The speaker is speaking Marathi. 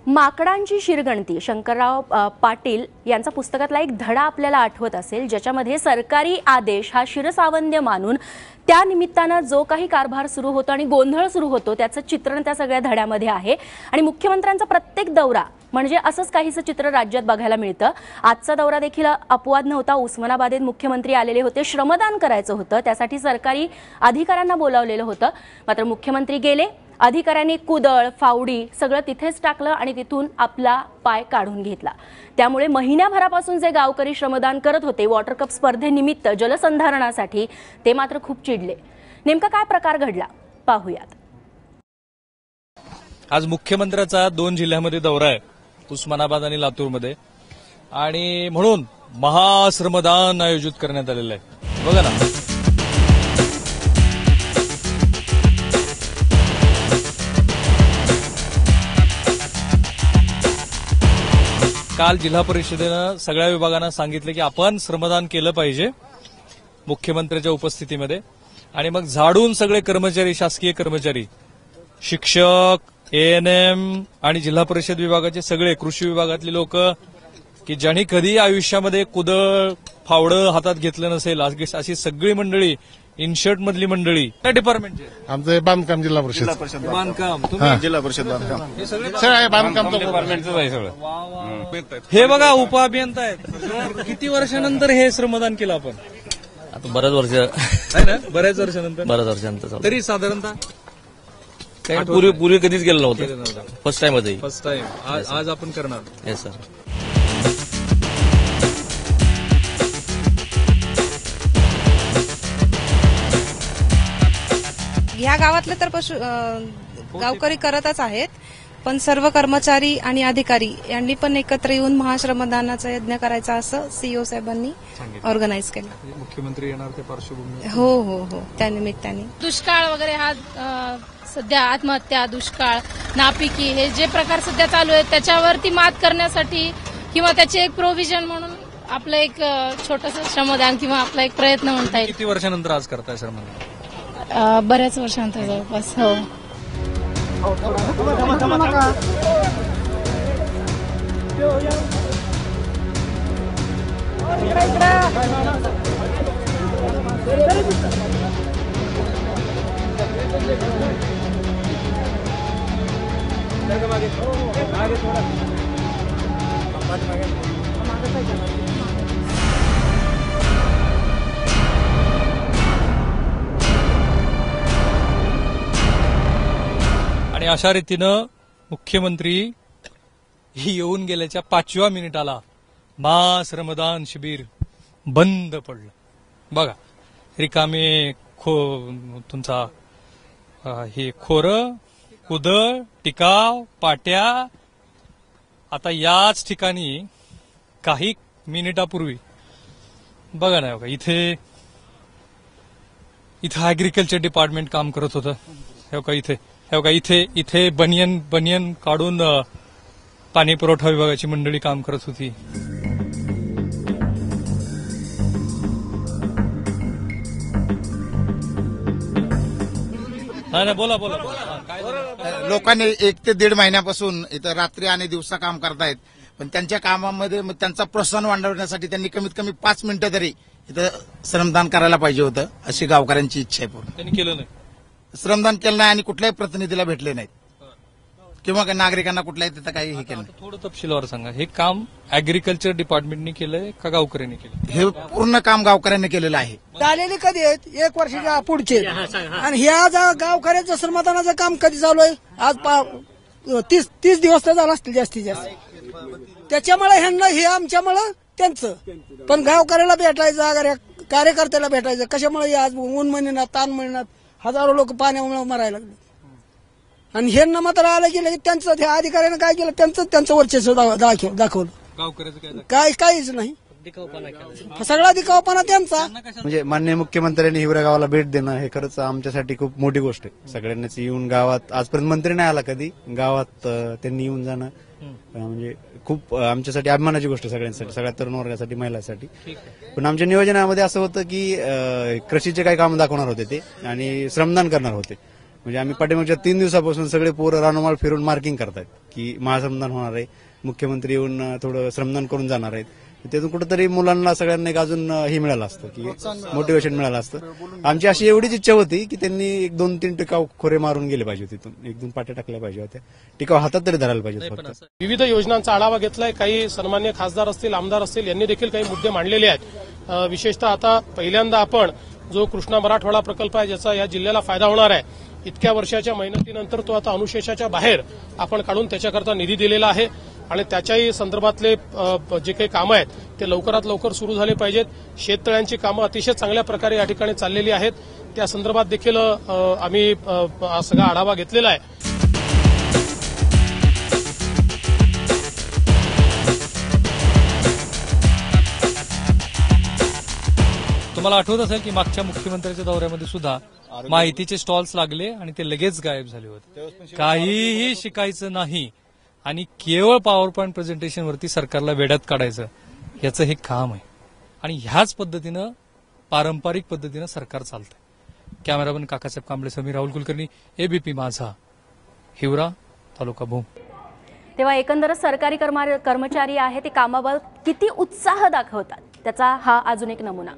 माकडांची शिरगणती शंकरराव पाटील यांचा पुस्तकातला एक धडा आपल्याला आठवत असेल, ज्याच्यामध्ये सरकारी आदेश हा शिरसावंद्य मानून त्या निमित्तानं जो काही कारभार सुरू होतो आणि गोंधळ सुरू होतो त्याचं चित्रण त्या सगळ्या धड्यामध्ये आहे। आणि मुख्यमंत्र्यांचा प्रत्येक दौरा म्हणजे असंच काहीसं चित्र राज्यात बघायला मिळतं। आजचा दौरा देखील अपवाद नव्हता। उस्मानाबादेत मुख्यमंत्री आलेले होते, श्रमदान करायचं होतं, त्यासाठी सरकारी अधिकाऱ्यांना बोलावलेलं होतं। मात्र मुख्यमंत्री गेले, अधिकाऱ्यांनी कुदळ फावडी सगळं तिथेच टाकलं आणि तिथून आपला पाय काढून घेतला। त्यामुळे महिन्याभरापासून जे गावकरी श्रमदान करत होते वॉटर कप स्पर्धेनिमित्त जलसंधारणासाठी, ते मात्र खूप चिडले। नेमका काय प्रकार घडला पाहूयात। आज मुख्यमंत्र्याचा 2 जिल्ह्यामध्ये दौरा आहे, उस्मानाबाद आणि लातूरमध्ये, आणि म्हणून महाश्रमदान आयोजित करण्यात आलेलं आहे। बघा ना, काल जिल्हा परिषदेनं सगळ्या विभागांना सांगितलं की आपण श्रमदान केलं पाहिजे मुख्यमंत्र्यांच्या उपस्थितीमध्ये, आणि मग झाडून सगळे कर्मचारी, शासकीय कर्मचारी, शिक्षक, ANM आणि जिल्हा परिषद विभागाचे सगळे, कृषी विभागातली लोक की ज्यांनी कधी आयुष्यामध्ये कुदळ फावडं हातात घेतलं नसेल, अशी सगळी मंडळी, इनशर्ट मधली मंडळी, त्या डिपार्टमेंटचे, आमचं बांधकाम जिल्हा परिषद बांधकाम, जिल्हा परिषद बांधकाम, हे सगळं बांधकाम डिपार्टमेंटचं आहे सगळं। हे बघा उपअभियंता आहेत। किती वर्षानंतर हे श्रमदान केलं आपण? आता बऱ्याच वर्ष आहे ना, बऱ्याच वर्षानंतर। तरी साधारणतः पूर्वी कधीच गेलं नव्हतं, फर्स्ट टाइम आहे, फर्स्ट टाइम आज आपण करणार। Yes sir. ह्या गावातले तर गावकरी करतच आहेत, पण सर्व कर्मचारी आणि अधिकारी यांनी पण एकत्र येऊन महाश्रमदानाचा यज्ञ करायचा असं CEO साहेबांनी ऑर्गनाईज केलं। मुख्यमंत्री येणार ते पार्श्वभूमी, हो हो हो, त्या निमित्ताने दुष्काळ वगैरे हा सध्या आत्महत्या, दुष्काळ, नापिकी हे जे प्रकार सध्या चालू आहेत त्याच्यावरती मात करण्यासाठी किंवा त्याचे एक प्रोव्हिजन म्हणून आपलं एक छोटंसं श्रमदान किंवा आपला एक प्रयत्न म्हणता येईल। किती वर्षानंतर आज करताय श्रमदान? बऱ्याच वर्षांनंतर जवळपास, हो। आणि अशा रीतीनं मुख्यमंत्री येऊन गेल्याच्या 5व्या मिनिटाला महाश्रमदान शिबिर बंद पडलं। बघा, रिकामे तुमचा हे खोरं, कुदळ, टिकाव, पाट्या। आता याच ठिकाणी काही मिनिटापूर्वी बघा ना, बघा इथे ऍग्रिकल्चर डिपार्टमेंट काम करत होतं। हे बघा इथे बनियन काढून पाणी पुरवठा विभागाची मंडळी काम करत होती। नाही, बोला बोला बोला। लोकांनी 1 ते 1.5 महिन्यापासून इथं रात्री आणि दिवसा काम करतायत, पण त्यांच्या कामामध्ये त्यांचा प्रोत्साहन वाढवण्यासाठी त्यांनी कमीत कमी 5 मिनिटं तरी इथं श्रमदान करायला पाहिजे होतं, अशी गावकऱ्यांची इच्छा आहे। त्यांनी केलं नाही, श्रमदान केलं नाही आणि कुठल्याही प्रतिनिधीला भेटले नाहीत किंवा नागरिकांना कुठल्याही तिथं काही हे केलं नाही। थोडं तपशीलवार सांगा, हे काम ऍग्रिकल्चर डिपार्टमेंटनी केलंय का गावकऱ्यांनी केलं? हे पूर्ण काम गावकऱ्यांनी केलेलं आहे। झालेले कधी आहेत? 1 वर्षाच्या पुढचे, आणि ह्या गावकऱ्यांचं श्रमदानाचं काम कधी चालू आहे? आज 30 दिवस तर झाला असतील जास्तीत जास्त। त्याच्यामुळे ह्यांना हे आमच्यामुळं त्यांचं, पण गावकऱ्याला भेटायचं, कार्यकर्त्याला भेटायचं कशामुळे? आज ऊन महिन्यात, ताण महिन्यात हजारो लोक पाण्यामुळे मरायला लागले, आणि ह्यांना मात्र आलं गेलं त्यांचं, त्या अधिकाऱ्यानं काय केलं, त्यांचं वर्चस्व दाखवलं। गावकऱ्याचं काहीच नाही, सगळा दिखावपणा त्यांचा। म्हणजे माननीय मुख्यमंत्र्यांनी हिवऱ्या गावाला भेट देणं हे खरंच आमच्यासाठी खूप मोठी गोष्ट आहे। सगळ्यांनीच येऊन गावात, आजपर्यंत मंत्री नाही आला कधी गावात, त्यांनी येऊन जाणं म्हणजे खूप आमच्यासाठी अभिमानाची गोष्ट, सगळ्यांसाठी, सगळ्या तरुण वर्गासाठी, महिलांसाठी। पण आमच्या नियोजनामध्ये असं होतं की कृषीचे काही काम दाखवणार होते ते आणि श्रमदान करणार होते, म्हणजे आम्ही पाठीमागच्या 3 दिवसापासून सगळे पोरं रानोमाळ फिरून मार्किंग करतायत की महाश्रमदान होणार आहे, मुख्यमंत्री येऊन थोडं श्रमदान करून जाणार आहेत. त्यातून कुठेतरी मुलांना सगळ्यांना एक अजून हे मिळालं असतं की मोटिवेशन मिळालं असतं. आमची अशी एवढीच इच्छा होती की त्यांनी 1-2-3 टिकाव खोरे मारून गेले पाहिजे, तिथून 1-2 पाट्या टाकल्या पाहिजे होत्या, टिकाव हातात तरी धरायला पाहिजे फक्त. विविध योजनांचा आढावा घेतलाय. काही सन्मान्य खासदार असतील, आमदार असतील, यांनी देखील काही मुद्दे मांडलेले आहेत. विशेषतः आता पहिल्यांदा आपण जो कृष्णा मराठवाडा प्रकल्प आहे ज्याचा या जिल्ह्याला फायदा होणार आहे, इतक्या वर्षाच्या मेहनतीनंतर तो आता अनुशेषाच्या बाहेर आपण काढून त्याच्याकरता निधी दिलेला आहे आणि त्याच्याही संदर्भातले जे काही कामं आहेत ते लवकरात लवकर सुरू झाले पाहिजेत. शेततळ्यांची कामं अतिशय चांगल्या प्रकारे या ठिकाणी चाललेली आहेत. त्या संदर्भात देखील आम्ही सगळा आढावा घेतलेला आहे. तुम्हाला आठवत असेल की मागच्या मुख्यमंत्र्यांच्या दौऱ्यामध्ये सुद्धा माहितीचे स्टॉल्स लागले आणि ते लगेच गायब झाले होते. काहीही शिकायचं नाही आणि केवळ पॉवर पॉईंट प्रेझेंटेशनवरती सरकारला वेड्यात काढायचं, याचं हे काम आहे. आणि ह्याच पद्धतीनं पारंपरिक पद्धतीनं सरकार चालतंय. कॅमेरामन काकासाहेब कांबळे, समीर राहुल कुलकर्णी, एबीपी माझा, हिवरा, तालुका भूम. तेव्हा एकंदरच सरकारी कर्मचारी आहे ते कामाबाबत किती उत्साह दाखवतात त्याचा हा अजून एक नमुना.